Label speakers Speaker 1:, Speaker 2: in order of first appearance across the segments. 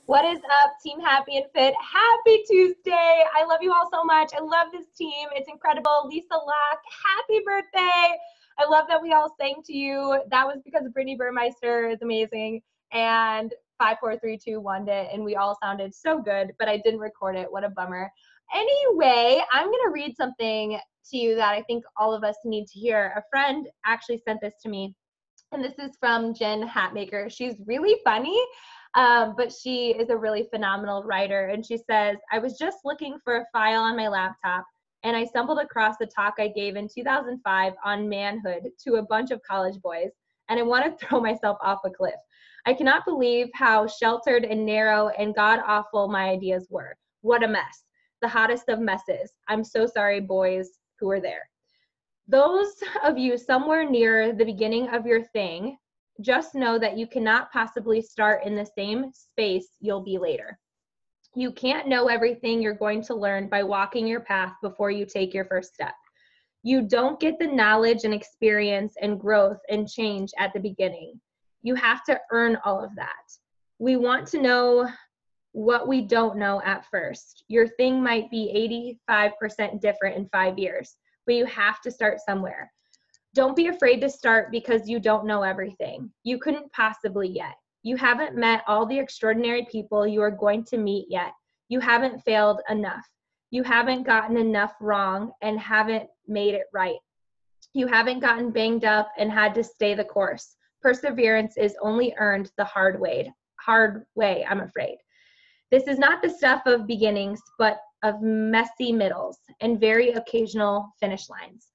Speaker 1: What is up, Team Happy and Fit? Happy Tuesday. I love you all so much. I love this team. It's incredible. Lisa Locke, happy birthday. I love that we all sang to you. That was because Brittany Burmeister is amazing. And 54321 it, and we all sounded so good, but I didn't record it. What a bummer. Anyway, I'm going to read something to you that I think all of us need to hear. A friend actually sent this to me, and this is from Jen Hatmaker. She's really funny. But she is a really phenomenal writer. And she says, I was just looking for a file on my laptop, and I stumbled across the talk I gave in 2005 on manhood to a bunch of college boys, and I want to throw myself off a cliff. I cannot believe how sheltered and narrow and god-awful my ideas were. What a mess. The hottest of messes. I'm so sorry, boys who were there. Those of you somewhere near the beginning of your thing, just know that you cannot possibly start in the same space you'll be later. You can't know everything you're going to learn by walking your path before you take your first step. You don't get the knowledge and experience and growth and change at the beginning. You have to earn all of that. We want to know what we don't know at first. Your thing might be 85% different in 5 years, but you have to start somewhere. Don't be afraid to start because you don't know everything. You couldn't possibly yet. You haven't met all the extraordinary people you are going to meet yet. You haven't failed enough. You haven't gotten enough wrong and haven't made it right. You haven't gotten banged up and had to stay the course. Perseverance is only earned the hard way, I'm afraid. This is not the stuff of beginnings, but of messy middles and very occasional finish lines.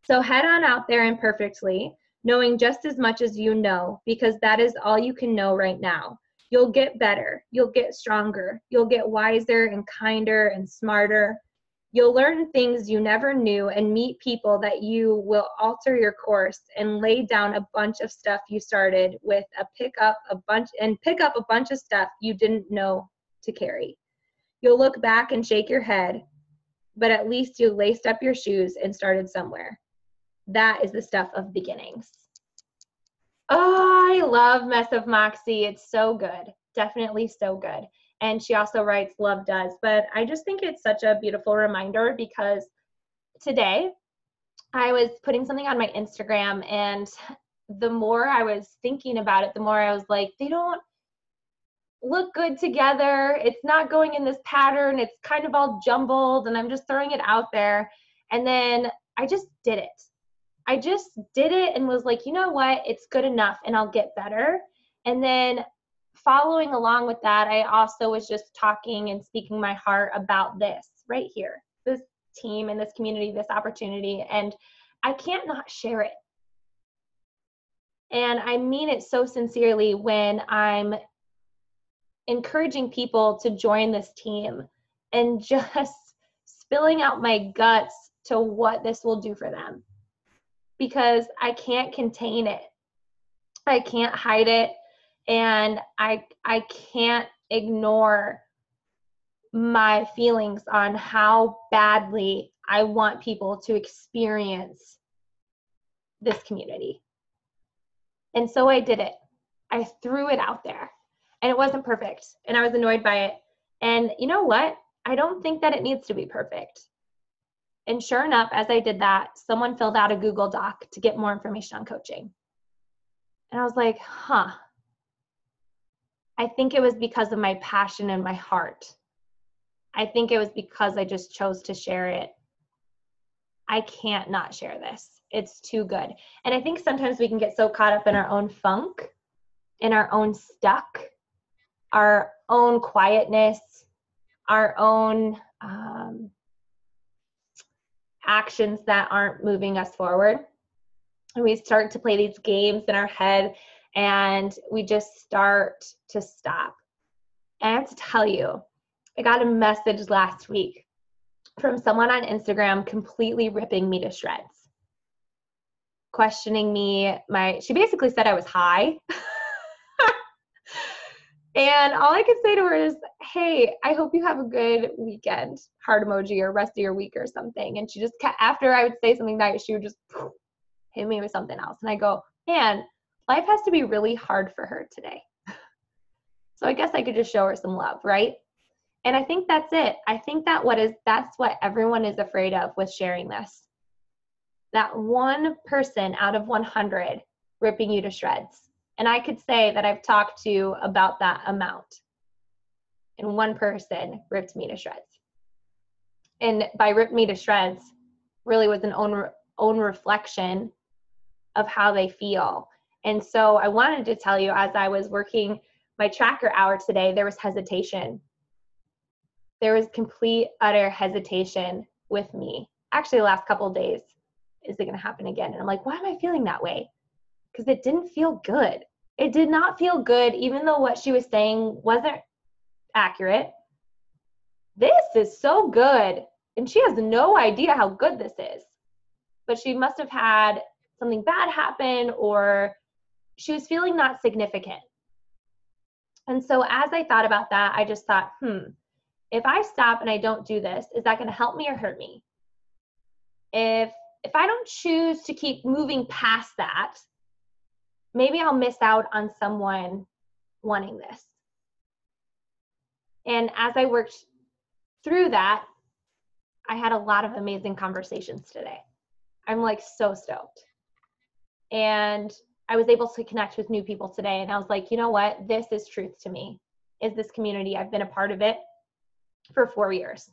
Speaker 1: So head on out there imperfectly, knowing just as much as you know, because that is all you can know right now. You'll get better. You'll get stronger. You'll get wiser and kinder and smarter. You'll learn things you never knew and meet people that you will alter your course and lay down a bunch of stuff you started with pick up a bunch of stuff you didn't know to carry. You'll look back and shake your head, but at least you laced up your shoes and started somewhere. That is the stuff of beginnings. Oh, I love Mess of Moxie. It's so good. Definitely so good. And she also writes Love Does. But I just think it's such a beautiful reminder because today I was putting something on my Instagram, and the more I was thinking about it, the more I was like, they don't look good together. It's not going in this pattern. It's kind of all jumbled, and I'm just throwing it out there. And then I just did it. I just did it and was like, you know what? It's good enough and I'll get better. And then following along with that, I also was just talking and speaking my heart about this right here, this team and this community, this opportunity. And I can't not share it. And I mean it so sincerely when I'm encouraging people to join this team and just spilling out my guts to what this will do for them. Because I can't contain it. I can't hide it. And I can't ignore my feelings on how badly I want people to experience this community. And so I did it. I threw it out there. And it wasn't perfect. And I was annoyed by it. And you know what? I don't think that it needs to be perfect. And sure enough, as I did that, someone filled out a Google Doc to get more information on coaching. And I was like, I think it was because of my passion and my heart. I think it was because I just chose to share it. I can't not share this. It's too good. And I think sometimes we can get so caught up in our own funk, in our own stuck, our own quietness, our own actions that aren't moving us forward. And we start to play these games in our head and we just start to stop. And I have to tell you, I got a message last week from someone on Instagram completely ripping me to shreds, questioning me. She basically said I was high. And all I could say to her is, hey, I hope you have a good weekend, heart emoji, or rest of your week or something. And she just kept, after I would say something nice, she would just hit me with something else. And I go, man, life has to be really hard for her today. So I guess I could just show her some love, right? And I think that's it. I think that's what everyone is afraid of with sharing this. That one person out of 100 ripping you to shreds. And I could say that I've talked to about that amount. And one person ripped me to shreds. And by ripped me to shreds, really was an own reflection of how they feel. And so I wanted to tell you, as I was working my tracker hour today, there was hesitation. There was complete, utter hesitation with me. Actually, the last couple of days, is it going to happen again? And I'm like, why am I feeling that way? Because it didn't feel good. It did not feel good, even though what she was saying wasn't accurate. This is so good. And she has no idea how good this is. But she must have had something bad happen, or she was feeling not significant. And so as I thought about that, I just thought, if I stop and I don't do this, is that going to help me or hurt me? If I don't choose to keep moving past that, maybe I'll miss out on someone wanting this. And as I worked through that, I had a lot of amazing conversations today. I'm like so stoked. And I was able to connect with new people today. And I was like, you know what? This is truth to me, is this community. I've been a part of it for 4 years.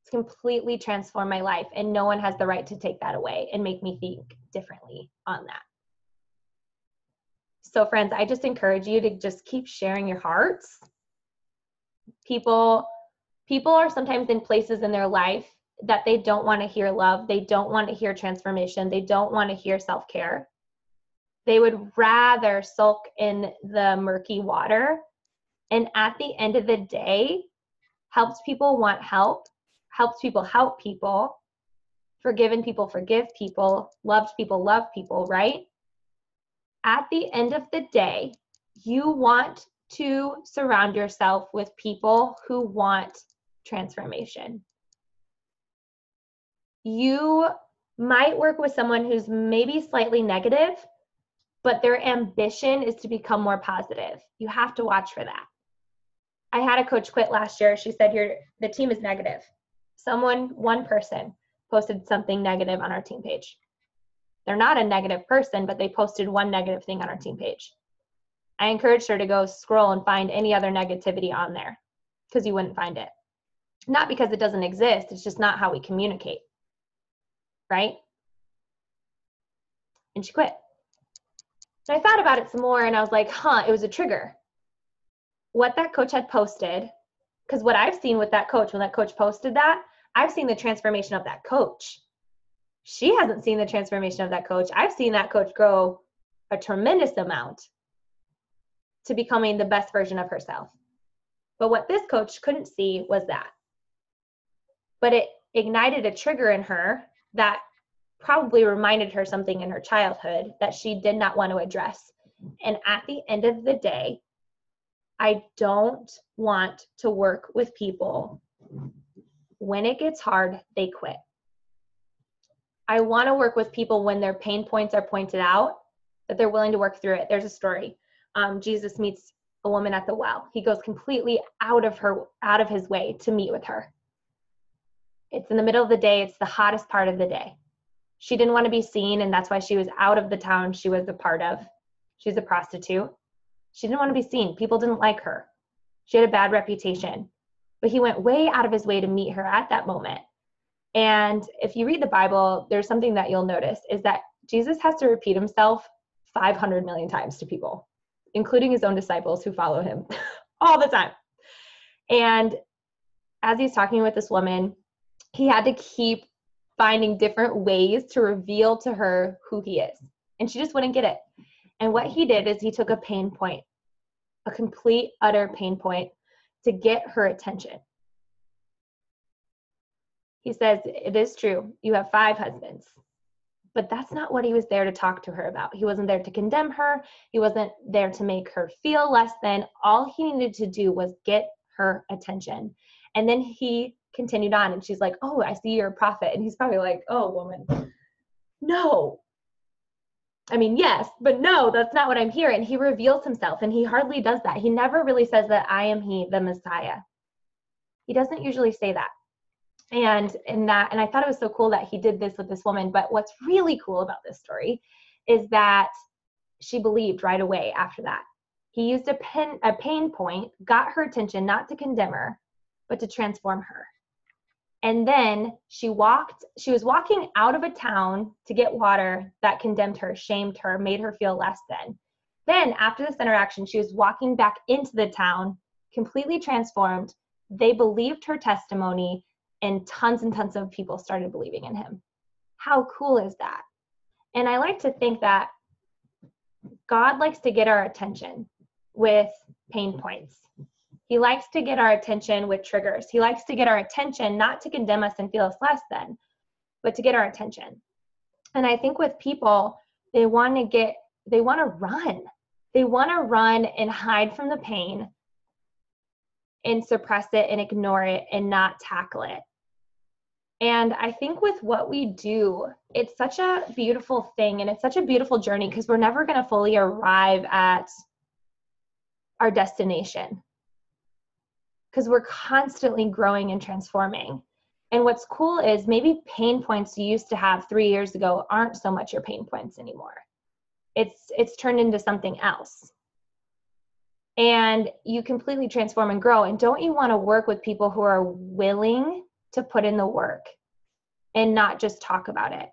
Speaker 1: It's completely transformed my life. And no one has the right to take that away and make me think differently on that. So friends, I just encourage you to just keep sharing your hearts. People are sometimes in places in their life that they don't want to hear love. They don't want to hear transformation. They don't want to hear self-care. They would rather sulk in the murky water. And at the end of the day, helps people want help, helps people help people, forgiven people forgive people, loved people love people, right? At the end of the day, you want to surround yourself with people who want transformation. You might work with someone who's maybe slightly negative, but their ambition is to become more positive. You have to watch for that. I had a coach quit last year. She said, the team is negative. One person posted something negative on our team page. They're not a negative person, but they posted one negative thing on our team page. I encouraged her to go scroll and find any other negativity on there, because you wouldn't find it. Not because it doesn't exist, it's just not how we communicate, right? And she quit. And I thought about it some more, and I was like, it was a trigger. What that coach had posted, because what I've seen with that coach, when that coach posted that, I've seen the transformation of that coach. She hasn't seen the transformation of that coach. I've seen that coach grow a tremendous amount to becoming the best version of herself. But what this coach couldn't see was that. But it ignited a trigger in her that probably reminded her something in her childhood that she did not want to address. And at the end of the day, I don't want to work with people when it gets hard, they quit. I want to work with people when their pain points are pointed out, that they're willing to work through it. There's a story. Jesus meets a woman at the well. He goes completely out of his way to meet with her. It's in the middle of the day. It's the hottest part of the day. She didn't want to be seen, and that's why she was out of the town she was a part of. She's a prostitute. She didn't want to be seen. People didn't like her. She had a bad reputation. But he went way out of his way to meet her at that moment. And if you read the Bible, there's something that you'll notice is that Jesus has to repeat himself 500 million times to people, including his own disciples who follow him all the time. And as he's talking with this woman, he had to keep finding different ways to reveal to her who he is. And she just wouldn't get it. And what he did is he took a pain point, a complete, utter pain point, to get her attention. He says, it is true, you have 5 husbands. But that's not what he was there to talk to her about. He wasn't there to condemn her. He wasn't there to make her feel less than. All he needed to do was get her attention. And then he continued on, and she's like, oh, I see you're a prophet. And he's probably like, oh, woman, no. I mean, yes, but no, that's not what I'm hearing. He reveals himself, and he hardly does that. He never really says that I am he, the Messiah. He doesn't usually say that. And I thought it was so cool that he did this with this woman. But what's really cool about this story is that she believed right away after that. He used a pain point, got her attention, not to condemn her, but to transform her. And then she was walking out of a town to get water that condemned her, shamed her, made her feel less than. Then after this interaction, she was walking back into the town, completely transformed. They believed her testimony, and tons of people started believing in him. How cool is that? And I like to think that God likes to get our attention with pain points. He likes to get our attention with triggers. He likes to get our attention, not to condemn us and feel us less than, but to get our attention. And I think with people, they want to run. They want to run and hide from the pain and suppress it and ignore it and not tackle it. And I think with what we do, it's such a beautiful thing, and it's such a beautiful journey, because we're never going to fully arrive at our destination, because we're constantly growing and transforming. And what's cool is maybe pain points you used to have 3 years ago aren't so much your pain points anymore. It's turned into something else. And you completely transform and grow. And don't you want to work with people who are willing to put in the work and not just talk about it?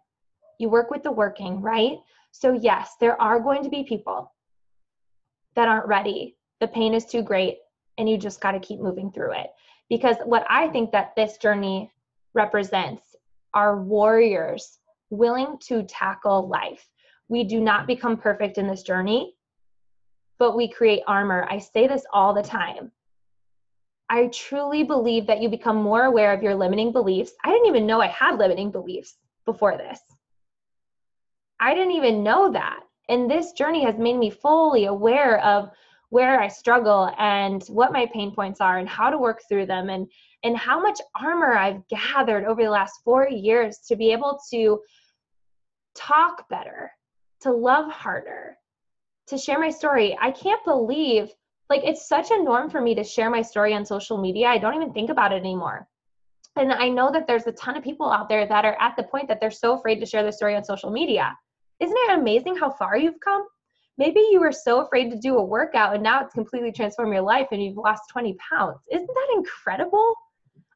Speaker 1: You work with the working, right? So yes, there are going to be people that aren't ready. The pain is too great, and you just got to keep moving through it. Because what I think that this journey represents are warriors willing to tackle life. We do not become perfect in this journey, but we create armor. I say this all the time. I truly believe that you become more aware of your limiting beliefs. I didn't even know I had limiting beliefs before this. I didn't even know that. And this journey has made me fully aware of where I struggle and what my pain points are and how to work through them, and how much armor I've gathered over the last 4 years to be able to talk better, to love harder, to share my story. I can't believe, like, it's such a norm for me to share my story on social media. I don't even think about it anymore. And I know that there's a ton of people out there that are at the point that they're so afraid to share their story on social media. Isn't it amazing how far you've come? Maybe you were so afraid to do a workout and now it's completely transformed your life and you've lost 20 pounds. Isn't that incredible?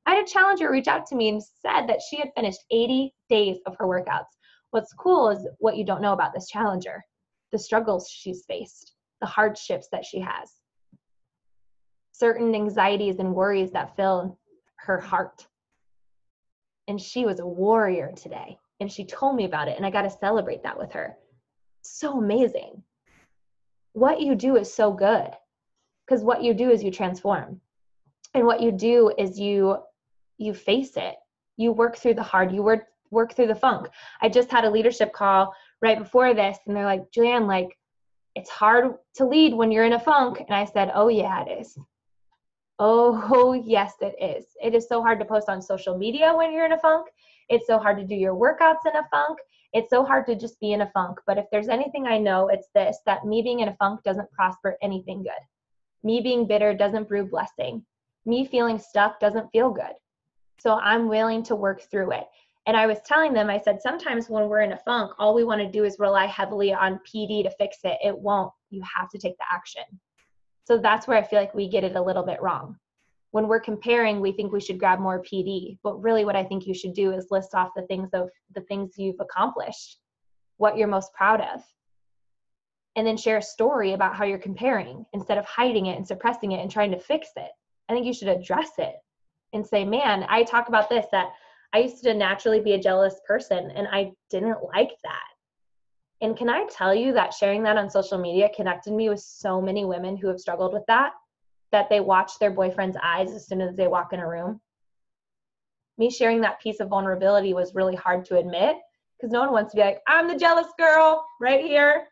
Speaker 1: I had a challenger reach out to me and said that she had finished 80 days of her workouts. What's cool is what you don't know about this challenger, the struggles she's faced, the hardships that she has, certain anxieties and worries that fill her heart. And she was a warrior today. And she told me about it, and I got to celebrate that with her. So amazing. What you do is so good, because what you do is you transform. And what you do is you face it. You work through the hard. You work through the funk. I just had a leadership call right before this, and they're like, Julianne, like, it's hard to lead when you're in a funk. And I said, oh yeah, it is. Oh yes, it is. It is so hard to post on social media when you're in a funk. It's so hard to do your workouts in a funk. It's so hard to just be in a funk. But if there's anything I know, it's this, that me being in a funk doesn't prosper anything good. Me being bitter doesn't brew blessing. Me feeling stuck doesn't feel good. So I'm willing to work through it. And I was telling them, I said, sometimes when we're in a funk, all we want to do is rely heavily on PD to fix it. It won't. You have to take the action. So that's where I feel like we get it a little bit wrong. When we're comparing, we think we should grab more PD, but really what I think you should do is list off the things you've accomplished, what you're most proud of, and then share a story about how you're comparing instead of hiding it and suppressing it and trying to fix it. I think you should address it and say, man, I talk about this, that I used to naturally be a jealous person and I didn't like that. And can I tell you that sharing that on social media connected me with so many women who have struggled with that they watch their boyfriend's eyes as soon as they walk in a room. Me sharing that piece of vulnerability was really hard to admit, because no one wants to be like, I'm the jealous girl right here.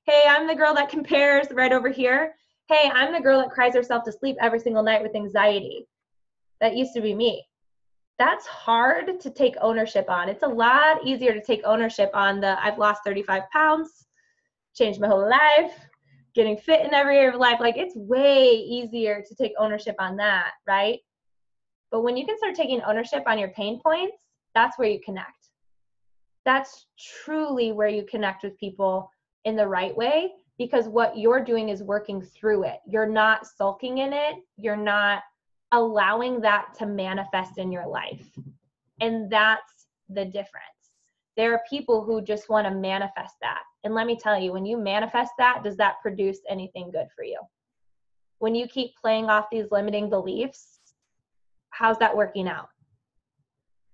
Speaker 1: Hey, I'm the girl that compares right over here. Hey, I'm the girl that cries herself to sleep every single night with anxiety. That used to be me. That's hard to take ownership on. It's a lot easier to take ownership on the I've lost 35 pounds. changed my whole life, getting fit in every area of life. Like, it's way easier to take ownership on that, right? But when you can start taking ownership on your pain points, that's where you connect. That's truly where you connect with people in the right way, because what you're doing is working through it. You're not sulking in it. You're not allowing that to manifest in your life. And that's the difference. There are people who just want to manifest that. And let me tell you, when you manifest that, does that produce anything good for you? When you keep playing off these limiting beliefs, how's that working out?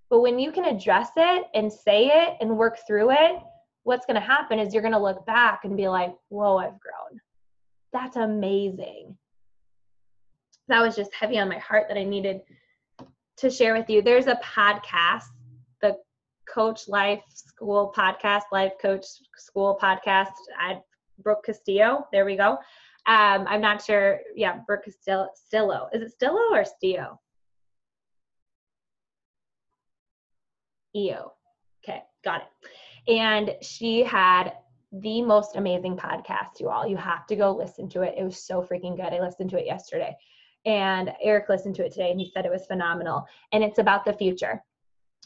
Speaker 1: But when you can address it and say it and work through it, what's going to happen is you're going to look back and be like, whoa, I've grown. That's amazing. That was just heavy on my heart that I needed to share with you. There's a podcast, the Coach Life School podcast, Life Coach School podcast at Brooke Castillo. There we go. I'm not sure. Yeah, Brooke Castillo. Is it Stillo or Stio? EO. Okay, got it. And she had the most amazing podcast, you all. You have to go listen to it. It was so freaking good. I listened to it yesterday. And Eric listened to it today, and he said it was phenomenal. And it's about the future.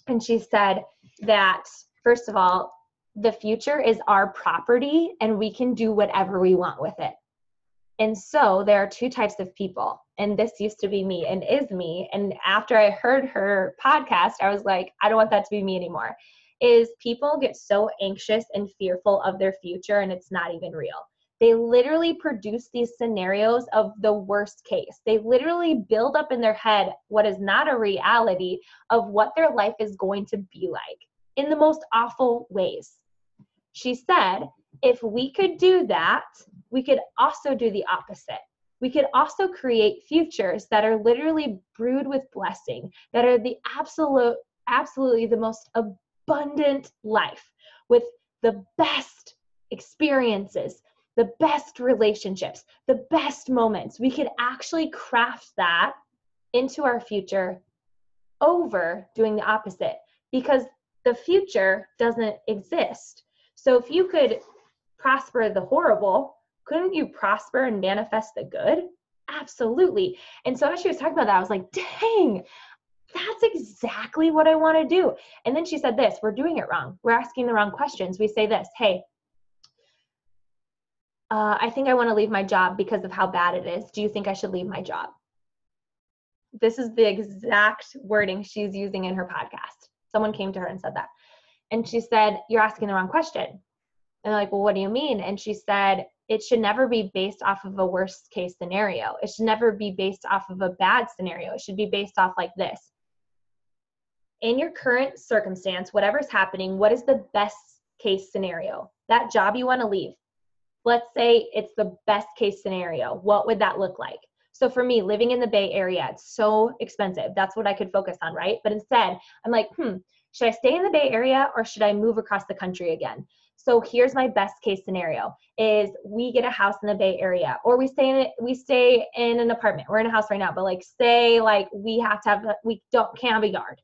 Speaker 1: And she said that, first of all, the future is our property, and we can do whatever we want with it. And so there are two types of people. And this used to be me and is me. And after I heard her podcast, I was like, I don't want that to be me anymore. Is people get so anxious and fearful of their future, and it's not even real. They literally produce these scenarios of the worst case. They literally build up in their head what is not a reality of what their life is going to be like in the most awful ways. She said, if we could do that, we could also do the opposite. We could also create futures that are literally brewed with blessing, that are the absolutely the most abundant life, with the best experiences, the best relationships, the best moments. We could actually craft that into our future over doing the opposite, because the future doesn't exist. So if you could prosper the horrible, couldn't you prosper and manifest the good? Absolutely. And so as she was talking about that, I was like, dang, that's exactly what I want to do. And then she said this, we're doing it wrong. We're asking the wrong questions. We say this, hey, I think I want to leave my job because of how bad it is. Do you think I should leave my job? This is the exact wording she's using in her podcast. Someone came to her and said that. And she said, you're asking the wrong question. And they're like, well, what do you mean? And she said, it should never be based off of a worst case scenario. It should never be based off of a bad scenario. It should be based off like this. In your current circumstance, whatever's happening, what is the best case scenario? That job you want to leave. Let's say it's the best case scenario. What would that look like? So for me, living in the Bay Area, it's so expensive. That's what I could focus on, right? But instead, I'm like, should I stay in the Bay Area or should I move across the country again? So here's my best case scenario is we get a house in the Bay Area, or we stay in an apartment. We're in a house right now, but like say like we can't have a yard.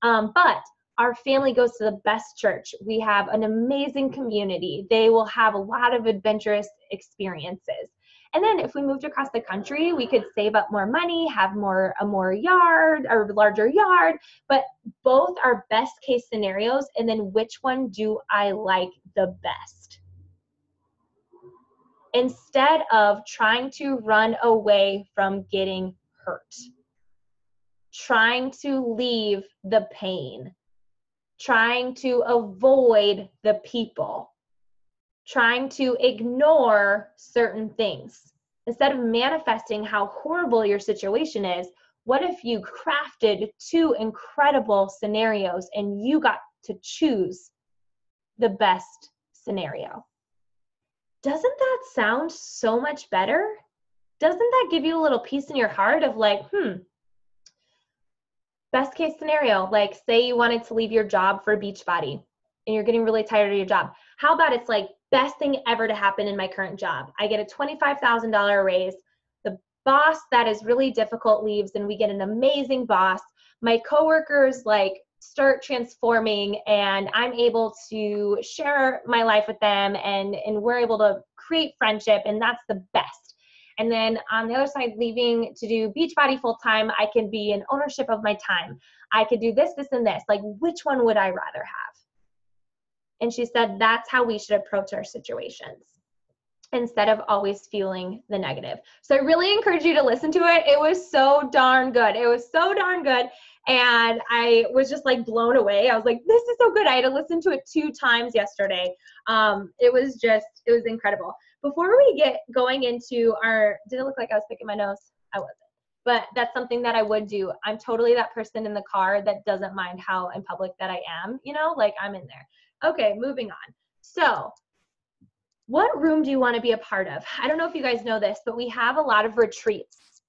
Speaker 1: But our family goes to the best church. We have an amazing community. They will have a lot of adventurous experiences. And then if we moved across the country, we could save up more money, have a larger yard, but both are best case scenarios. And then which one do I like the best? Instead of trying to run away from getting hurt, trying to leave the pain, trying to avoid the people, trying to ignore certain things. Instead of manifesting how horrible your situation is, what if you crafted two incredible scenarios and you got to choose the best scenario? Doesn't that sound so much better? Doesn't that give you a little peace in your heart of like, best case scenario, like say you wanted to leave your job for Beachbody and you're getting really tired of your job. How about it's like best thing ever to happen in my current job? I get a $25,000 raise. The boss that is really difficult leaves and we get an amazing boss. My coworkers like start transforming, and I'm able to share my life with them, and we're able to create friendship, and that's the best. And then on the other side, leaving to do Beachbody full time, I can be in ownership of my time. I could do this, this, and this. Like, which one would I rather have? And she said, that's how we should approach our situations, instead of always feeling the negative. So I really encourage you to listen to it. It was so darn good. It was so darn good. And I was just like blown away. I was like, this is so good. I had to listen to it 2 times yesterday. It was incredible. Before we get going into did it look like I was picking my nose? I wasn't. But that's something that I would do. I'm totally that person in the car that doesn't mind how in public that I am, like I'm in there. Okay, moving on. So what room do you want to be a part of? I don't know if you guys know this, but we have a lot of retreats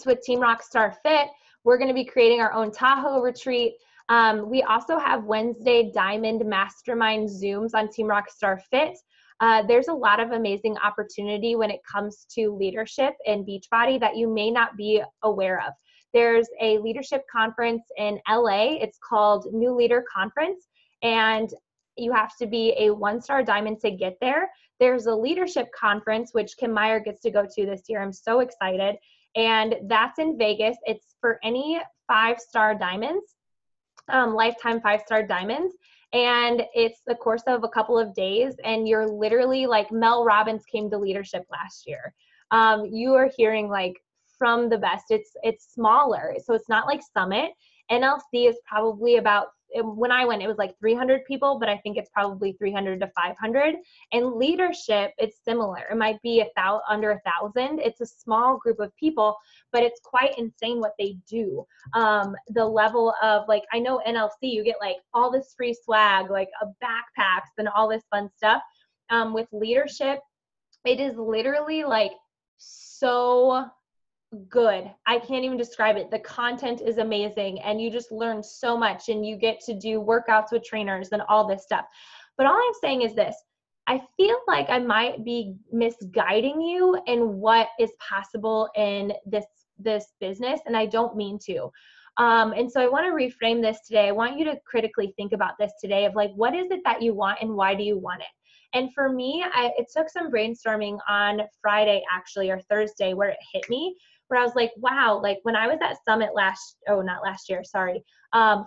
Speaker 1: with Team Rockstar Fit. We're going to be creating our own Tahoe retreat. We also have Wednesday Diamond Mastermind Zooms on Team Rockstar Fit. There's a lot of amazing opportunity when it comes to leadership in Beachbody that you may not be aware of. There's a leadership conference in LA. It's called New Leader Conference, and you have to be a 1-star diamond to get there. There's a leadership conference, which Kim Meyer gets to go to this year. I'm so excited. And that's in Vegas. It's for any 5-star diamonds, lifetime 5-star diamonds. And it's the course of a couple of days. And you're literally like Mel Robbins came to leadership last year. You are hearing like from the best. It's smaller. So it's not like Summit. NLC is probably about, when I went, it was like 300 people, but I think it's probably 300 to 500. And leadership, it's similar. It might be under 1,000. It's a small group of people, but it's quite insane what they do. The level of like, I know NLC, you get like all this free swag, like backpacks and all this fun stuff. With leadership, it is literally like so good. I can't even describe it. The content is amazing, and you just learn so much, and you get to do workouts with trainers and all this stuff. But all I'm saying is this: I feel like I might be misguiding you in what is possible in this business, and I don't mean to. And so I want to reframe this today. I want you to critically think about this today of like, what is it that you want and why do you want it? And for me, it took some brainstorming on Friday, actually, or Thursday, where it hit me, where I was like, wow, like when I was at Summit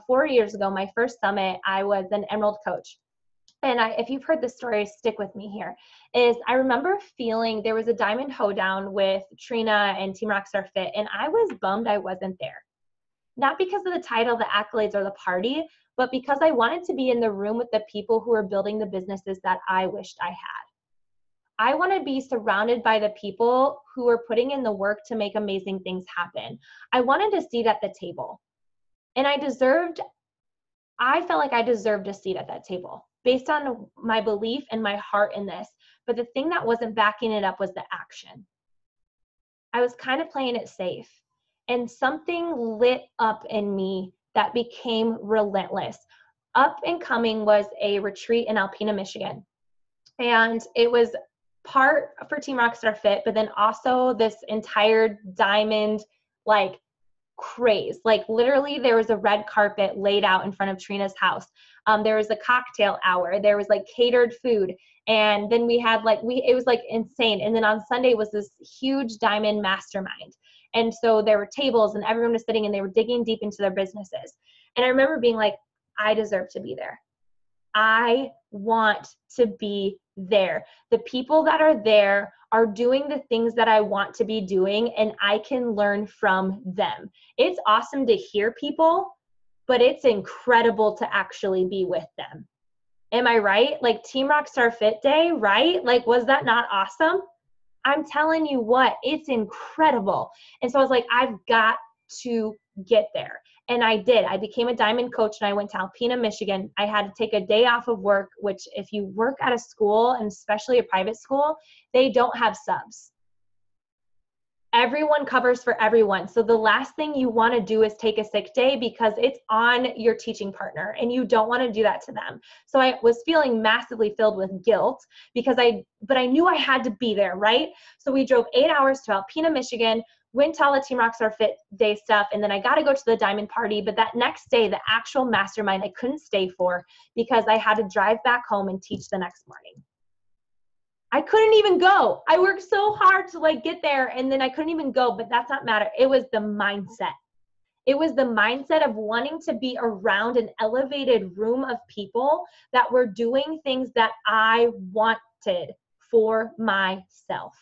Speaker 1: 4 years ago, my first Summit, I was an Emerald coach. And if you've heard this story, stick with me here, is I remember feeling there was a Diamond Hoedown with Trina and Team Rockstar Fit, and I was bummed I wasn't there. Not because of the title, the accolades, or the party, but because I wanted to be in the room with the people who were building the businesses that I wished I had. I want to be surrounded by the people who are putting in the work to make amazing things happen. I wanted a seat at the table. And I felt like I deserved a seat at that table based on my belief and my heart in this. But the thing that wasn't backing it up was the action. I was kind of playing it safe. And something lit up in me that became relentless. Up and coming was a retreat in Alpena, Michigan. And it was part for Team Rockstar Fit, but then also this entire diamond like craze. Like literally there was a red carpet laid out in front of Trina's house. There was a cocktail hour. There was like catered food. And then we had it was like insane. And then on Sunday was this huge diamond mastermind. And so there were tables and everyone was sitting and they were digging deep into their businesses. And I remember being like, I deserve to be there. I want to be there. The people that are there are doing the things that I want to be doing, and I can learn from them. It's awesome to hear people, but it's incredible to actually be with them. Am I right? Like Team Rockstar Fit Day, right? Like, was that not awesome? I'm telling you what, it's incredible. And so I was like, I've got to get there. And I did. I became a diamond coach and I went to Alpena, Michigan. I had to take a day off of work, which if you work at a school, and especially a private school, they don't have subs. Everyone covers for everyone. So the last thing you want to do is take a sick day because it's on your teaching partner and you don't want to do that to them. So I was feeling massively filled with guilt but I knew I had to be there, right? So we drove 8 hours to Alpena, Michigan. went to all the Team Rockstar Fit Day stuff, and then I got to go to the diamond party. But that next day, the actual mastermind, I couldn't stay for because I had to drive back home and teach the next morning. I couldn't even go. I worked so hard to like get there, and then I couldn't even go, but that's not matter. It was the mindset. It was the mindset of wanting to be around an elevated room of people that were doing things that I wanted for myself.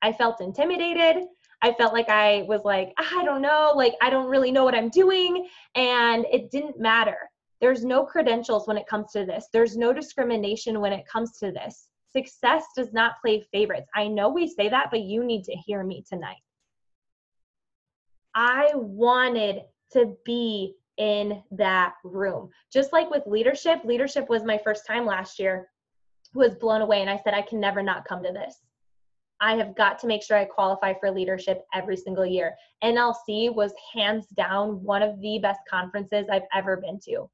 Speaker 1: I felt intimidated. I felt like I was like, I don't know, like I don't really know what I'm doing. And it didn't matter. There's no credentials when it comes to this. There's no discrimination when it comes to this. Success does not play favorites. I know we say that, but you need to hear me tonight. I wanted to be in that room. Just like with leadership was my first time last year, was blown away. And I said, I can never not come to this. I have got to make sure I qualify for leadership every single year. NLC was hands down one of the best conferences I've ever been to.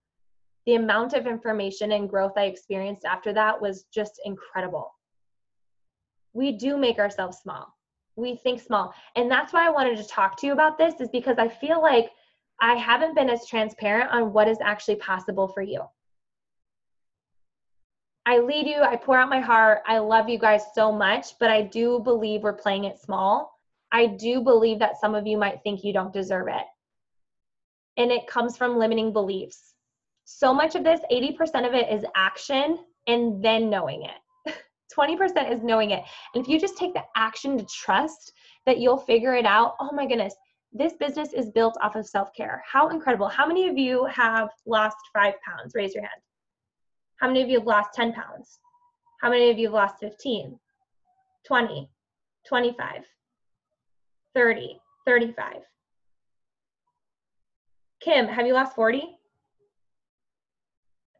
Speaker 1: The amount of information and growth I experienced after that was just incredible. We do make ourselves small. We think small. And that's why I wanted to talk to you about this, is because I feel like I haven't been as transparent on what is actually possible for you. I lead you, I pour out my heart. I love you guys so much, but I do believe we're playing it small. I do believe that some of you might think you don't deserve it. And it comes from limiting beliefs. So much of this, 80% of it is action and then knowing it. 20% is knowing it. And if you just take the action to trust that you'll figure it out, oh my goodness, this business is built off of self-care. How incredible. How many of you have lost 5 pounds? Raise your hand. How many of you have lost 10 pounds? How many of you have lost 15, 20, 25, 30, 35? Kim, have you lost 40?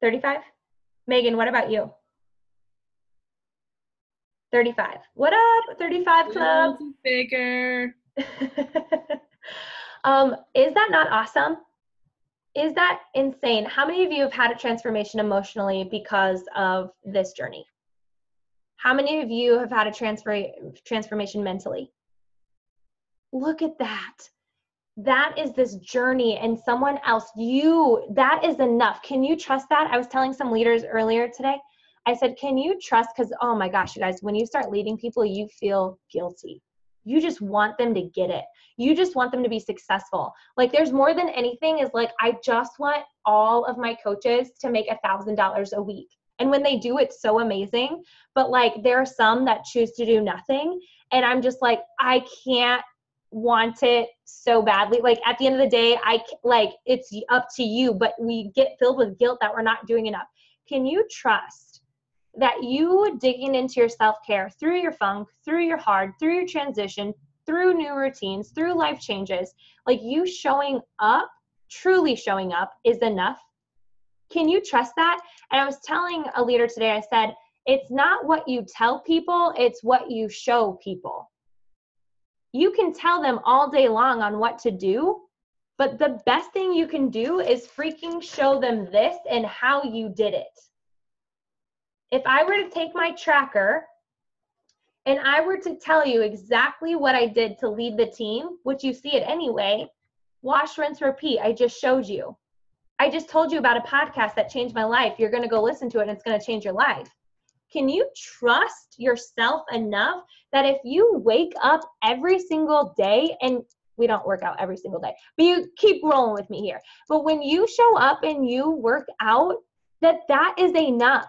Speaker 1: 35? Megan, what about you? 35. What up, 35 Club?
Speaker 2: Bigger.
Speaker 1: Is that not awesome? Is that insane? How many of you have had a transformation emotionally because of this journey? How many of you have had a transformation mentally? Look at that. That is this journey, and someone else, that is enough. Can you trust that? I was telling some leaders earlier today, I said, can you trust? Because, oh my gosh, you guys, when you start leading people, you feel guilty. You just want them to get it. You just want them to be successful. Like, there's more than anything is like, I just want all of my coaches to make $1,000 a week. And when they do, it's so amazing. But like, there are some that choose to do nothing. And I'm just like, I can't want it so badly. Like, at the end of the day, it's up to you, but we get filled with guilt that we're not doing enough. Can you trust that you digging into your self-care through your funk, through your hard, through your transition, through new routines, through life changes, like you showing up, truly showing up is enough? Can you trust that? And I was telling a leader today, I said, it's not what you tell people, it's what you show people. You can tell them all day long on what to do, but the best thing you can do is freaking show them this and how you did it. If I were to take my tracker and I were to tell you exactly what I did to lead the team, which you see it anyway, wash, rinse, repeat, I just showed you. I just told you about a podcast that changed my life. You're going to go listen to it and it's going to change your life. Can you trust yourself enough that if you wake up every single day, and we don't work out every single day, but you keep rolling with me here, but when you show up and you work out, that is enough,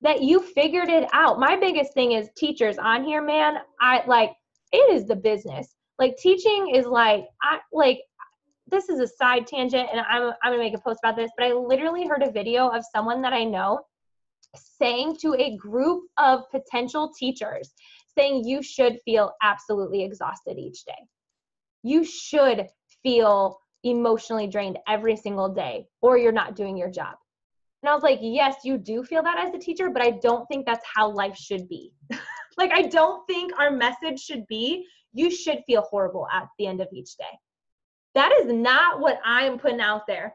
Speaker 1: that you figured it out. My biggest thing is teachers on here, man. It is the business. Like, teaching is this is a side tangent, and I'm going to make a post about this, but I literally heard a video of someone that I know saying to a group of potential teachers, saying you should feel absolutely exhausted each day. You should feel emotionally drained every single day, or you're not doing your job. And I was like, yes, you do feel that as a teacher, but I don't think that's how life should be. Like, I don't think our message should be, you should feel horrible at the end of each day. That is not what I am putting out there.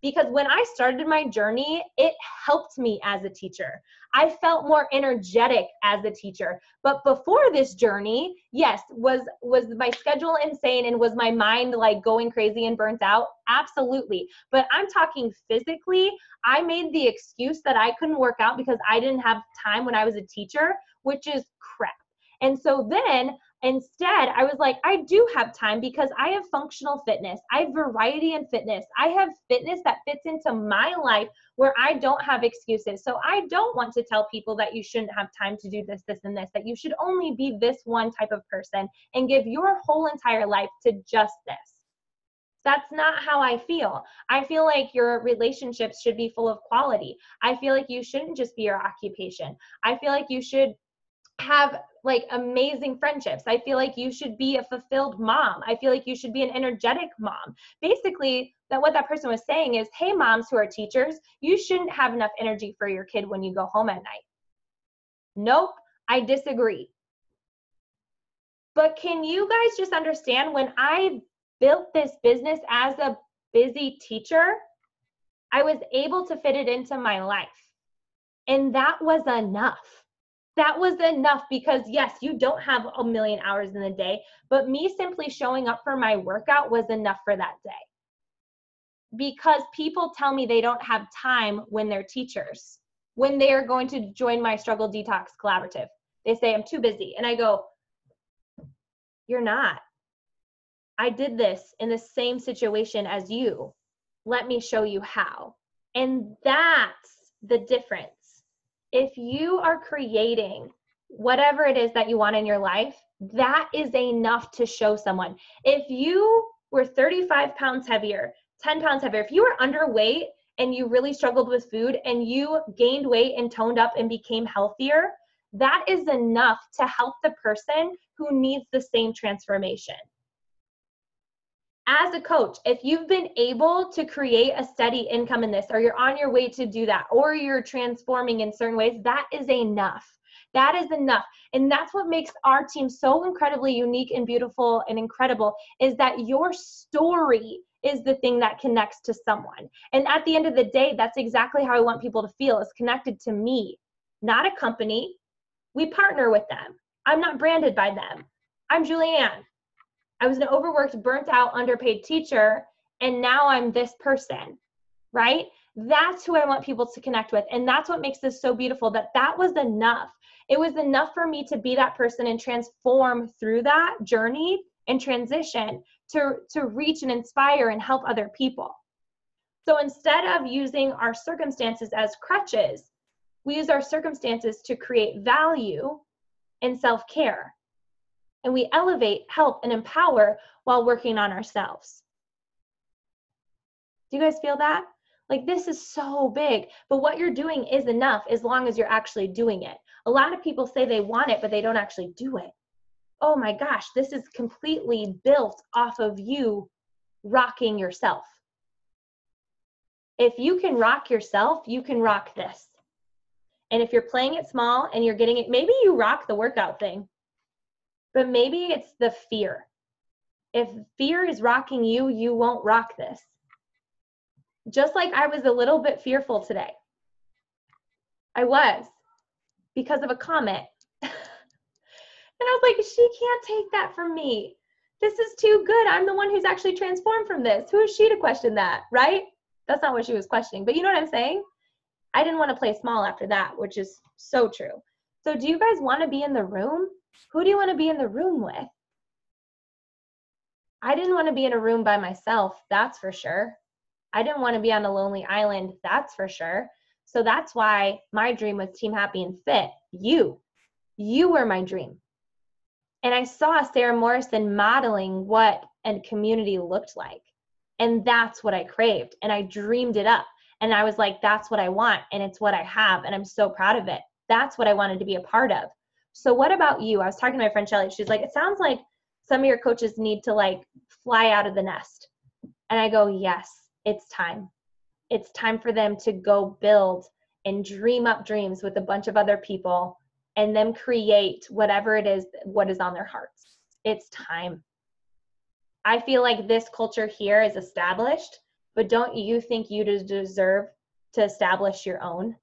Speaker 1: because when I started my journey, it helped me as a teacher. I felt more energetic as a teacher. But before this journey, yes, was my schedule insane and was my mind like going crazy and burnt out? Absolutely. But I'm talking physically. I made the excuse that I couldn't work out because I didn't have time when I was a teacher, which is crap. And so then instead, I was like, I do have time because I have functional fitness. I have variety in fitness. I have fitness that fits into my life where I don't have excuses. So I don't want to tell people that you shouldn't have time to do this, this, and this, that you should only be this one type of person and give your whole entire life to just this. That's not how I feel. I feel like your relationships should be full of quality. I feel like you shouldn't just be your occupation. I feel like you should have like amazing friendships. I feel like you should be a fulfilled mom. I feel like you should be an energetic mom. Basically, that what that person was saying is, hey, moms who are teachers, you shouldn't have enough energy for your kid when you go home at night. Nope, I disagree. But can you guys just understand, when I built this business as a busy teacher, I was able to fit it into my life. And that was enough. That was enough because yes, you don't have a million hours in the day, but me simply showing up for my workout was enough for that day. Because people tell me they don't have time when they're teachers, when they are going to join my Struggle Detox Collaborative. They say, I'm too busy. And I go, you're not. I did this in the same situation as you. Let me show you how. And that's the difference. If you are creating whatever it is that you want in your life, that is enough to show someone. If you were 35 pounds heavier, 10 pounds heavier, if you were underweight and you really struggled with food and you gained weight and toned up and became healthier, that is enough to help the person who needs the same transformation. As a coach, if you've been able to create a steady income in this, or you're on your way to do that, or you're transforming in certain ways, that is enough. That is enough. And that's what makes our team so incredibly unique and beautiful and incredible, is that your story is the thing that connects to someone. And at the end of the day, that's exactly how I want people to feel, is connected to me, not a company. We partner with them. I'm not branded by them. I'm Julianne. I was an overworked, burnt out, underpaid teacher, and now I'm this person, right? That's who I want people to connect with. And that's what makes this so beautiful, that was enough. It was enough for me to be that person and transform through that journey and transition to reach and inspire and help other people. So instead of using our circumstances as crutches, we use our circumstances to create value and self-care. And we elevate, help, and empower while working on ourselves. Do you guys feel that? Like, this is so big, but what you're doing is enough as long as you're actually doing it. A lot of people say they want it, but they don't actually do it. Oh my gosh, this is completely built off of you rocking yourself. If you can rock yourself, you can rock this. And if you're playing it small and you're getting it, maybe you rock the workout thing. But maybe it's the fear. If fear is rocking you, you won't rock this. Just like I was a little bit fearful today. I was, because of a comment. And I was like, she can't take that from me. This is too good. I'm the one who's actually transformed from this. Who is she to question that, right? That's not what she was questioning. But you know what I'm saying? I didn't want to play small after that, which is so true. So do you guys want to be in the room? Who do you want to be in the room with? I didn't want to be in a room by myself, that's for sure. I didn't want to be on a lonely island, that's for sure. So that's why my dream was Team Happy and Fit. You were my dream. And I saw Sarah Morrison modeling what a community looked like. And that's what I craved. And I dreamed it up. And I was like, that's what I want. And it's what I have. And I'm so proud of it. That's what I wanted to be a part of. So what about you? I was talking to my friend Shelly. She's like, it sounds like some of your coaches need to like fly out of the nest. And I go, yes, it's time. It's time for them to go build and dream up dreams with a bunch of other people and then create whatever it is, what is on their hearts. It's time. I feel like this culture here is established, but don't you think you deserve to establish your own?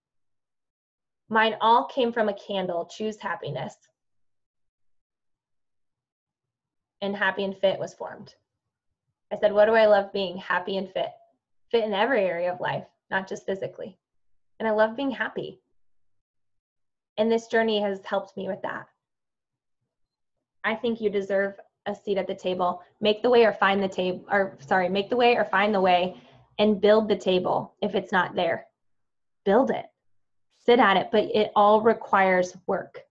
Speaker 1: Mine all came from a candle, Choose Happiness. And Happy and Fit was formed. I said, what do I love being? Happy and fit. Fit in every area of life, not just physically. And I love being happy. And this journey has helped me with that. I think you deserve a seat at the table. Make the way or find the table, make the way or find the way, and build the table if it's not there. Build it. Sit at it, but it all requires work.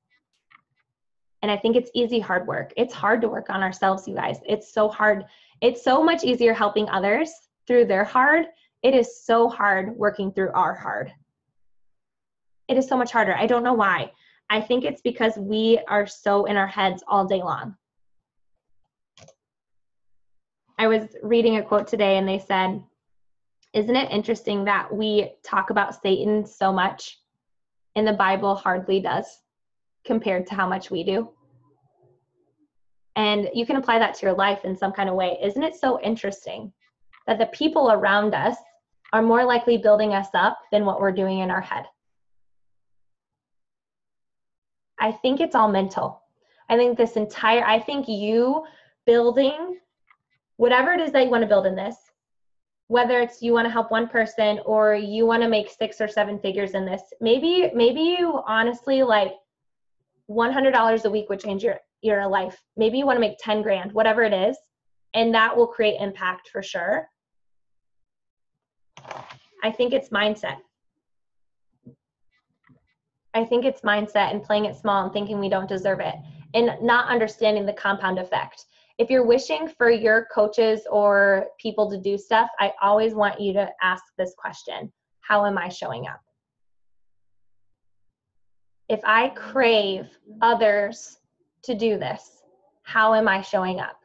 Speaker 1: And I think it's easy, hard work. It's hard to work on ourselves, you guys. It's so hard. It's so much easier helping others through their hard. It is so hard working through our hard. It is so much harder. I don't know why. I think it's because we are so in our heads all day long. I was reading a quote today and they said, isn't it interesting that we talk about Satan so much and the Bible hardly does compared to how much we do? And you can apply that to your life in some kind of way. Isn't it so interesting that the people around us are more likely building us up than what we're doing in our head? I think it's all mental. I think you building whatever it is that you want to build in this, whether it's you want to help one person or you want to make 6 or 7 figures in this, maybe you honestly like $100 a week would change your life. Maybe you want to make 10 grand, whatever it is, and that will create impact for sure. I think it's mindset. I think it's mindset and playing it small and thinking we don't deserve it and not understanding the compound effect. If you're wishing for your coaches or people to do stuff, I always want you to ask this question: how am I showing up? If I crave others to do this, how am I showing up?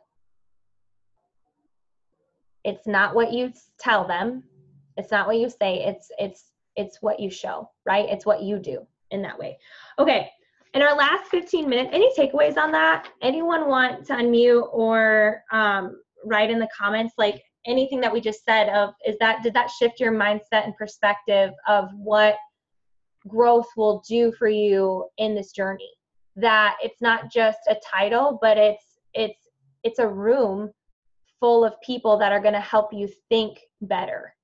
Speaker 1: It's not what you tell them. It's not what you say. It's what you show, right? It's what you do in that way. Okay. In our last 15 minutes, any takeaways on that? Anyone want to unmute or write in the comments, like anything that we just said did that shift your mindset and perspective of what growth will do for you in this journey? That it's not just a title, but it's a room full of people that are going to help you think better.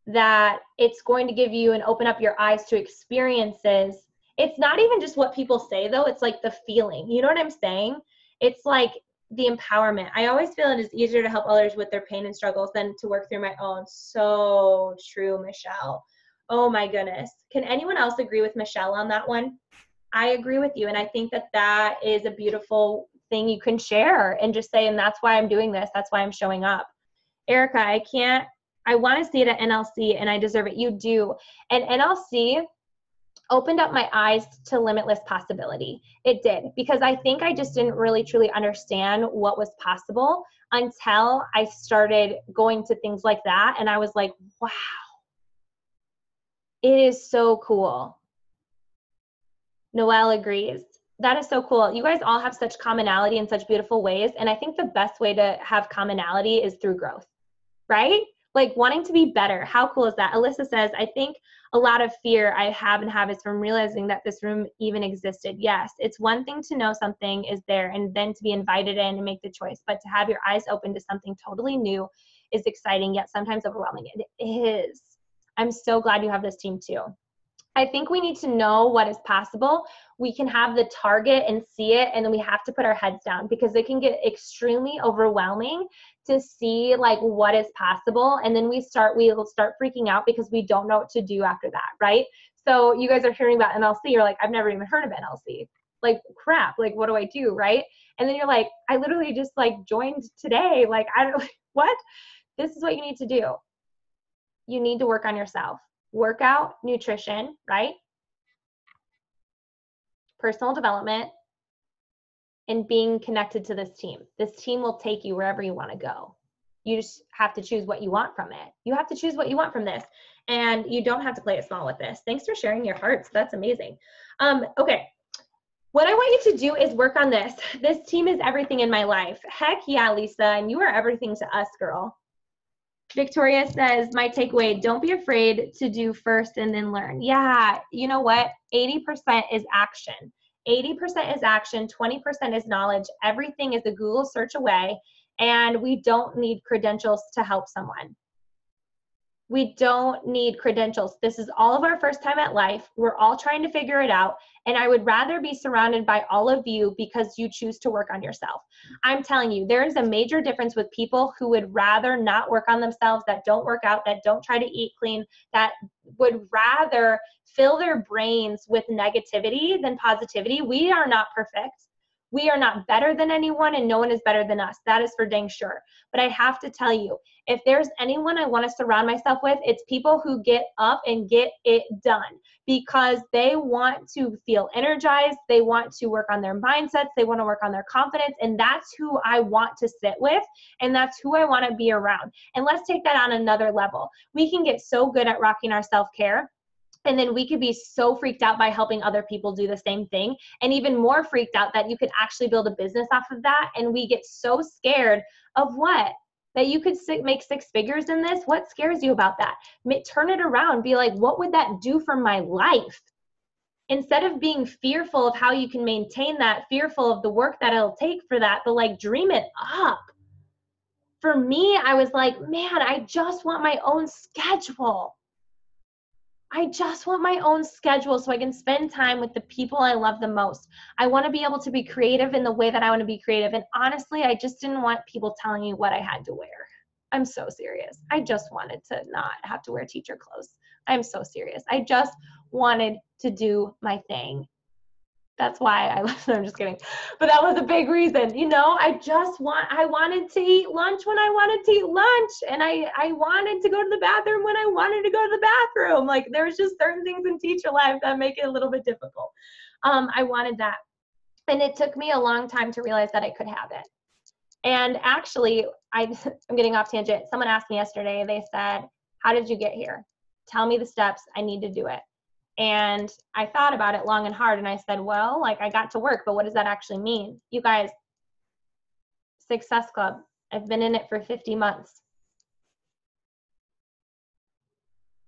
Speaker 1: That it's going to give you and open up your eyes to experiences. It's not even just what people say though, it's like the feeling. You know what I'm saying? It's like the empowerment. I always feel it is easier to help others with their pain and struggles than to work through my own. So true, Michelle. Oh my goodness. Can anyone else agree with Michelle on that one? I agree with you. And I think that is a beautiful thing you can share and just say, and that's why I'm doing this. That's why I'm showing up. Erica, I want to see it at NLC and I deserve it. You do. And NLC opened up my eyes to limitless possibility. It did, because I think I just didn't really truly understand what was possible until I started going to things like that. And I was like, wow, it is so cool. Noelle agrees. That is so cool. You guys all have such commonality in such beautiful ways. And I think the best way to have commonality is through growth, right? Like wanting to be better. How cool is that? Alyssa says, I think a lot of fear I have is from realizing that this room even existed. Yes, it's one thing to know something is there and then to be invited in and make the choice. But to have your eyes open to something totally new is exciting, yet sometimes overwhelming. It is. I'm so glad you have this team too. I think we need to know what is possible. We can have the target and see it, and then we have to put our heads down because it can get extremely overwhelming to see like what is possible. And then we'll start freaking out because we don't know what to do after that, right? So you guys are hearing about NLC. You're like, I've never even heard of NLC. Like crap, like what do I do, right? And then you're like, I literally just like joined today. Like, I don't, what? This is what you need to do. You need to work on yourself. Workout, nutrition, right? Personal development, and being connected to this team. This team will take you wherever you want to go. You just have to choose what you want from it. You have to choose what you want from this. And you don't have to play it small with this. Thanks for sharing your hearts. That's amazing. Okay. What I want you to do is work on this. This team is everything in my life. Heck yeah, Lisa. And you are everything to us, girl. Victoria says, my takeaway, don't be afraid to do first and then learn. Yeah, you know what? 80% is action. 80% is action, 20% is knowledge. Everything is a Google search away, and we don't need credentials to help someone. We don't need credentials. This is all of our first time at life. We're all trying to figure it out. And I would rather be surrounded by all of you because you choose to work on yourself. I'm telling you, there is a major difference with people who would rather not work on themselves, that don't work out, that don't try to eat clean, that would rather fill their brains with negativity than positivity. We are not perfect. We are not better than anyone, and no one is better than us. That is for dang sure. But I have to tell you, if there's anyone I want to surround myself with, it's people who get up and get it done because they want to feel energized. They want to work on their mindsets. They want to work on their confidence. And that's who I want to sit with. And that's who I want to be around. And let's take that on another level. We can get so good at rocking our self-care. And then we could be so freaked out by helping other people do the same thing, and even more freaked out that you could actually build a business off of that. And we get so scared of what? That you could make 6 figures in this? What scares you about that? Turn it around. Be like, what would that do for my life? Instead of being fearful of how you can maintain that, fearful of the work that it'll take for that, but like dream it up. For me, I was like, man, I just want my own schedule. I just want my own schedule so I can spend time with the people I love the most. I want to be able to be creative in the way that I want to be creative. And honestly, I just didn't want people telling me what I had to wear. I'm so serious. I just wanted to not have to wear teacher clothes. I'm so serious. I just wanted to do my thing. That's why I'm just kidding. But that was a big reason. You know, I wanted to eat lunch when I wanted to eat lunch. And I wanted to go to the bathroom when I wanted to go to the bathroom. Like, there's just certain things in teacher life that make it a little bit difficult. I wanted that. And it took me a long time to realize that I could have it. And actually, I'm getting off tangent. Someone asked me yesterday, they said, how did you get here? Tell me the steps. I need to do it. And I thought about it long and hard, and I said, well, like, I got to work, but what does that actually mean? You guys, Success Club, I've been in it for 50 months.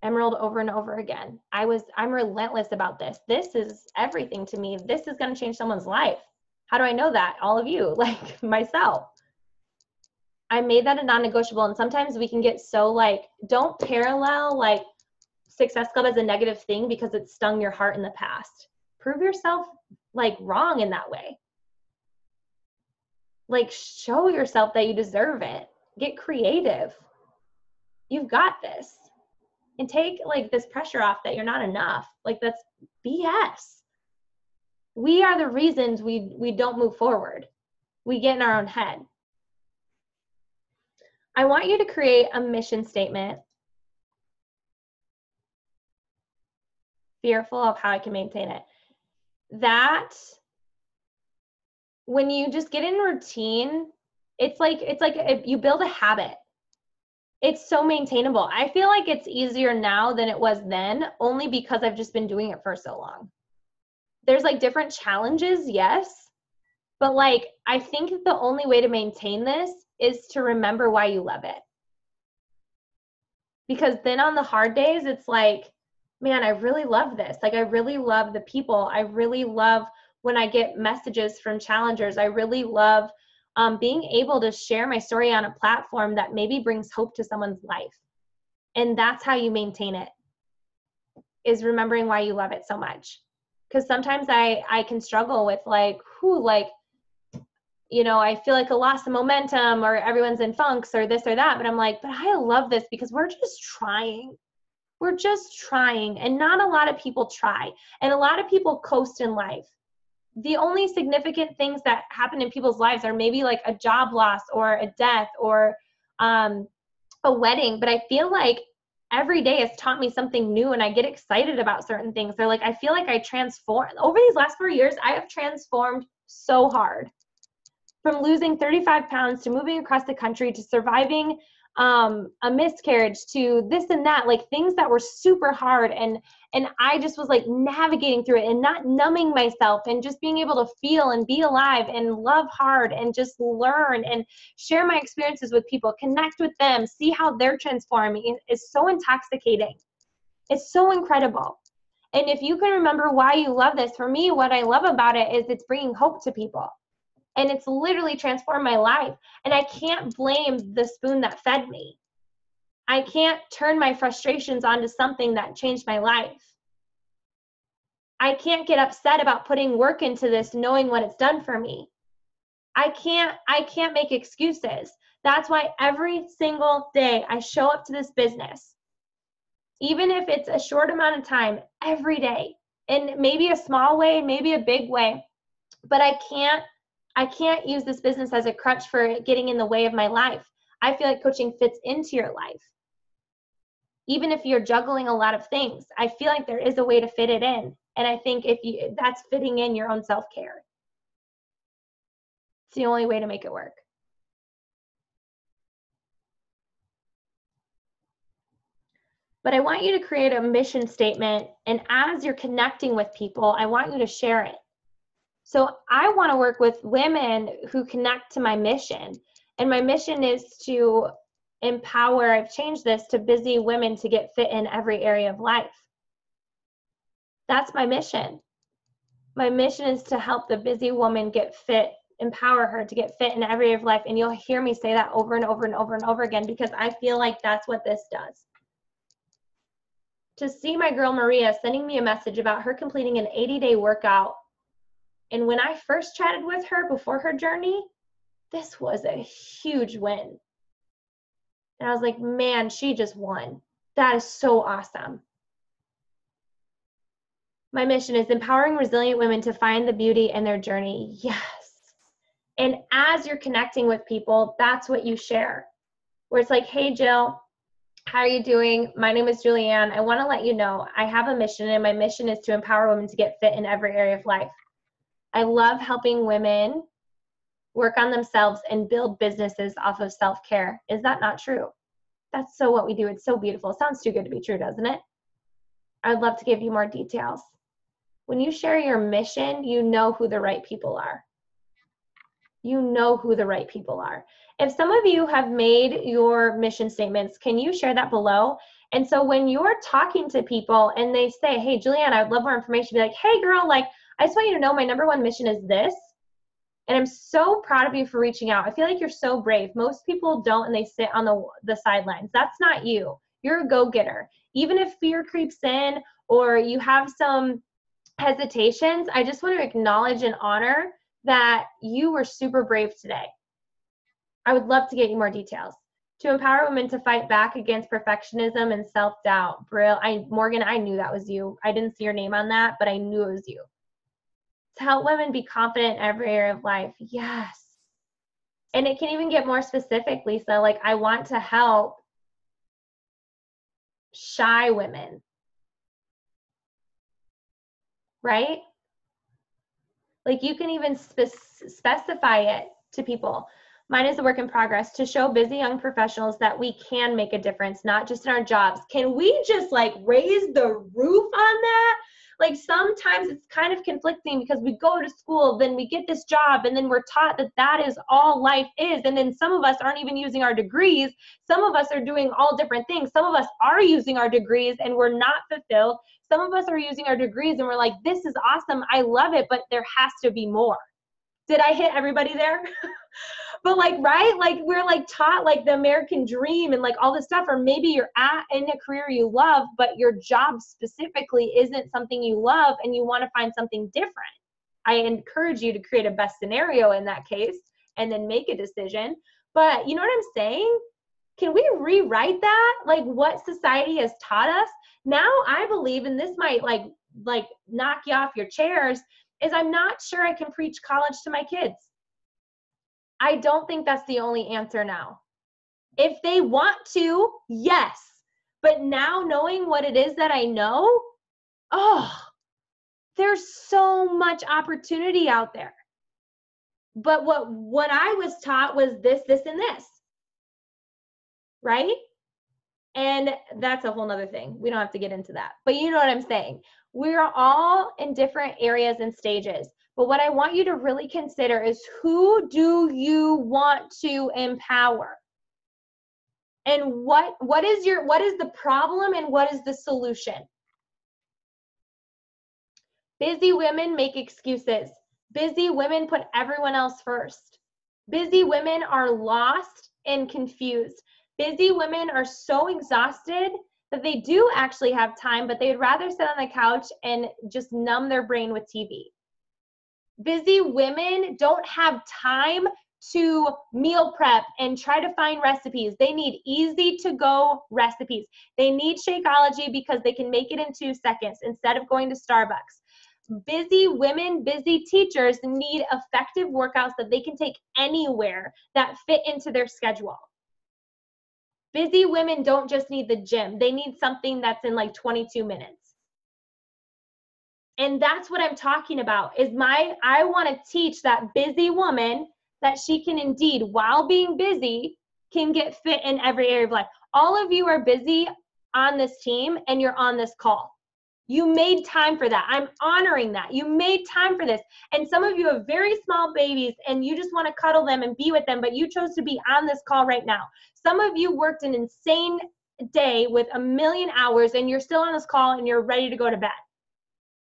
Speaker 1: Emerald over and over again. I'm relentless about this. This is everything to me. This is going to change someone's life. How do I know that? All of you, like myself. I made that a non-negotiable, and sometimes we can get so like, don't parallel like Success Club as a negative thing because it stung your heart in the past. Prove yourself like wrong in that way. Like, show yourself that you deserve it. Get creative. You've got this. And take like this pressure off that you're not enough. Like, that's BS. We are the reasons we don't move forward. We get in our own head. I want you to create a mission statement. Fearful of how I can maintain it. That when you just get in routine, it's like you build a habit. It's so maintainable. I feel like it's easier now than it was then, only because I've just been doing it for so long. There's like different challenges, yes, but like I think the only way to maintain this is to remember why you love it. Because then on the hard days, it's like, man, I really love this. Like, I really love the people. I really love when I get messages from challengers. I really love being able to share my story on a platform that maybe brings hope to someone's life. And that's how you maintain it, is remembering why you love it so much. Because sometimes I can struggle with like, you know, I feel like a loss of momentum, or everyone's in funks or this or that. But I'm like, but I love this because we're just trying. We're just trying, and not a lot of people try. And a lot of people coast in life. The only significant things that happen in people's lives are maybe like a job loss or a death or a wedding. But I feel like every day has taught me something new, and I get excited about certain things. They're like, I feel like I transformed. Over these last 4 years, I have transformed so hard. from losing 35 pounds to moving across the country to surviving a miscarriage to this and that, like things that were super hard. And I just was like navigating through it and not numbing myself and just being able to feel and be alive and love hard and just learn and share my experiences with people, connect with them, see how they're transforming. It's so intoxicating. It's so incredible. And if you can remember why you love this, for me, what I love about it is it's bringing hope to people. And it's literally transformed my life. And I can't blame the spoon that fed me. I can't turn my frustrations onto something that changed my life. I can't get upset about putting work into this knowing what it's done for me. I can't make excuses. That's why every single day I show up to this business, even if it's a short amount of time, every day, in maybe a small way, maybe a big way, but I can't use this business as a crutch for getting in the way of my life. I feel like coaching fits into your life. Even if you're juggling a lot of things, I feel like there is a way to fit it in. And I think that's fitting in your own self-care. It's the only way to make it work. But I want you to create a mission statement. And as you're connecting with people, I want you to share it. So I want to work with women who connect to my mission. And my mission is to empower, I've changed this to busy women to get fit in every area of life. That's my mission. My mission is to help the busy woman get fit, empower her to get fit in every area of life. And you'll hear me say that over and over and over and over again, because I feel like that's what this does. To see my girl Maria sending me a message about her completing an 80-day workout. And when I first chatted with her before her journey, this was a huge win. And I was like, man, she just won. That is so awesome. My mission is empowering resilient women to find the beauty in their journey. Yes. And as you're connecting with people, that's what you share. Where it's like, hey, Jill, how are you doing? My name is Julianne. I want to let you know I have a mission, and my mission is to empower women to get fit in every area of life. I love helping women work on themselves and build businesses off of self-care. Is that not true? That's so what we do. It's so beautiful. It sounds too good to be true, doesn't it? I'd love to give you more details. When you share your mission, you know who the right people are. You know who the right people are. If some of you have made your mission statements, can you share that below? And so when you're talking to people and they say, hey, Julianne, I would love more information, be like, hey, girl, like, I just want you to know my number one mission is this. And I'm so proud of you for reaching out. I feel like you're so brave. Most people don't, and they sit on the sidelines. That's not you. You're a go-getter. Even if fear creeps in or you have some hesitations, I just want to acknowledge and honor that you were super brave today. I would love to get you more details. To empower women to fight back against perfectionism and self-doubt. Morgan, I knew that was you. I didn't see your name on that, but I knew it was you. To help women be confident in every area of life. Yes. And it can even get more specific, Lisa. Like, I want to help shy women. Right? Like, you can even specify it to people. Mine is a work in progress, to show busy young professionals that we can make a difference, not just in our jobs. Can we just like raise the roof on that? Like, sometimes it's kind of conflicting because we go to school, then we get this job, and then we're taught that that is all life is. And then some of us aren't even using our degrees. Some of us are doing all different things. Some of us are using our degrees and we're not fulfilled. Some of us are using our degrees and we're like, this is awesome, I love it, but there has to be more. Did I hit everybody there? But like, right? Like, we're like taught like the American dream and like all this stuff, or maybe you're in a career you love, but your job specifically isn't something you love and you want to find something different. I encourage you to create a best scenario in that case and then make a decision. But you know what I'm saying? Can we rewrite that? Like, what society has taught us? Now I believe, and this might like knock you off your chairs, is I'm not sure I can preach college to my kids. I don't think that's the only answer now. If they want to, yes. But now knowing what it is that I know, oh, there's so much opportunity out there. But what I was taught was this, and this, right? And that's a whole nother thing. We don't have to get into that. But you know what I'm saying. We're all in different areas and stages. But what I want you to really consider is, who do you want to empower? And what is the problem and what is the solution? Busy women make excuses. Busy women put everyone else first. Busy women are lost and confused. Busy women are so exhausted that they do actually have time, but they'd rather sit on the couch and just numb their brain with TV. Busy women don't have time to meal prep and try to find recipes. They need easy to go recipes. They need Shakeology because they can make it in 2 seconds instead of going to Starbucks. Busy women, busy teachers need effective workouts that they can take anywhere that fit into their schedule. Busy women don't just need the gym. They need something that's in like 22 minutes. And that's what I'm talking about, is I want to teach that busy woman that she can indeed, while being busy, can get fit in every area of life. All of you are busy on this team and you're on this call. You made time for that. I'm honoring that. You made time for this. And some of you have very small babies and you just want to cuddle them and be with them, but you chose to be on this call right now. Some of you worked an insane day with 1,000,000 hours and you're still on this call and you're ready to go to bed.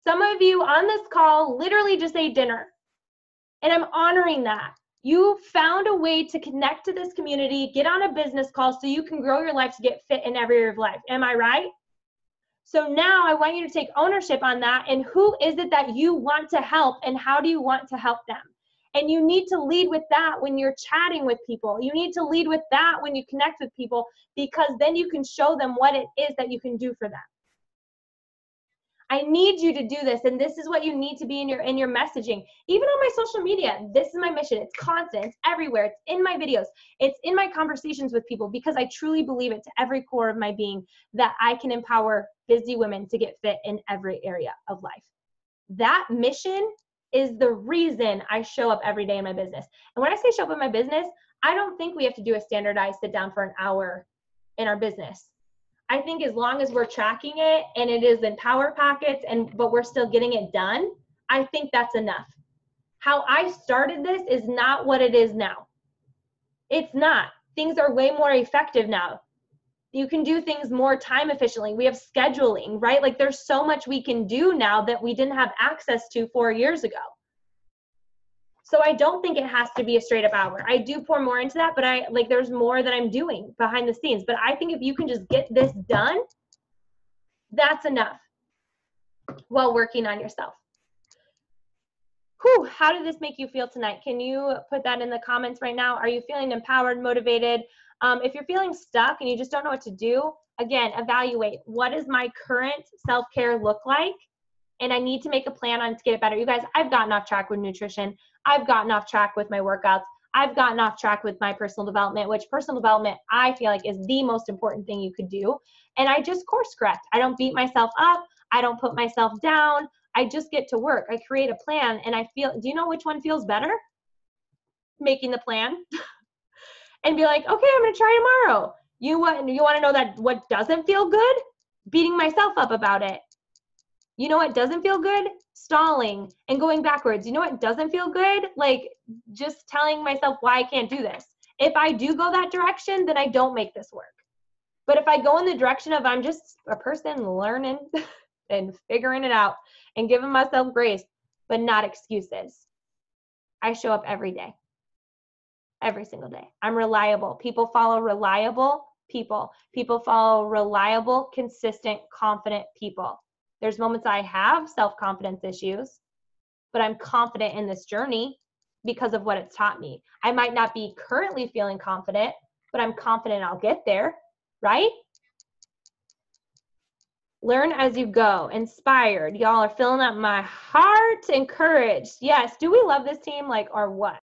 Speaker 1: Some of you on this call literally just ate dinner. And I'm honoring that. You found a way to connect to this community, get on a business call so you can grow your life to get fit in every area of life. Am I right? So now I want you to take ownership on that, and who is it that you want to help and how do you want to help them? And you need to lead with that when you're chatting with people. You need to lead with that when you connect with people, because then you can show them what it is that you can do for them. I need you to do this, and this is what you need to be in your messaging. Even on my social media, this is my mission. It's constant, it's everywhere, it's in my videos, it's in my conversations with people, because I truly believe it to every core of my being that I can empower busy women to get fit in every area of life. That mission is the reason I show up every day in my business. And when I say show up in my business, I don't think we have to do a standardized sit down for an hour in our business. I think as long as we're tracking it and it is in power packets but we're still getting it done, I think that's enough. How I started this is not what it is now. It's not. Things are way more effective now. You can do things more time efficiently. We have scheduling, right? Like there's so much we can do now that we didn't have access to 4 years ago. So I don't think it has to be a straight up hour. I do pour more into that, but there's more that I'm doing behind the scenes. But I think if you can just get this done, that's enough while working on yourself. Whew, how did this make you feel tonight? Can you put that in the comments right now? Are you feeling empowered, motivated? If you're feeling stuck and you just don't know what to do, again, evaluate, what does my current self-care look like? And I need to make a plan on to get it better. You guys, I've gotten off track with nutrition. I've gotten off track with my workouts. I've gotten off track with my personal development, which personal development I feel like is the most important thing you could do. And I just course correct. I don't beat myself up. I don't put myself down. I just get to work. I create a plan and I feel, do you know which one feels better? Making the plan and be like, okay, I'm going to try tomorrow. You want to know that what doesn't feel good? Beating myself up about it. You know what doesn't feel good? Stalling and going backwards. You know what doesn't feel good? Like just telling myself why I can't do this. If I do go that direction, then I don't make this work. But if I go in the direction of I'm just a person learning and figuring it out and giving myself grace, but not excuses, I show up every day, every single day. I'm reliable. People follow reliable people. People follow reliable, consistent, confident people. There's moments I have self-confidence issues, but I'm confident in this journey because of what it's taught me. I might not be currently feeling confident, but I'm confident I'll get there, right? Learn as you go. Inspired. Y'all are filling up my heart. Encouraged. Yes. Do we love this team, or what?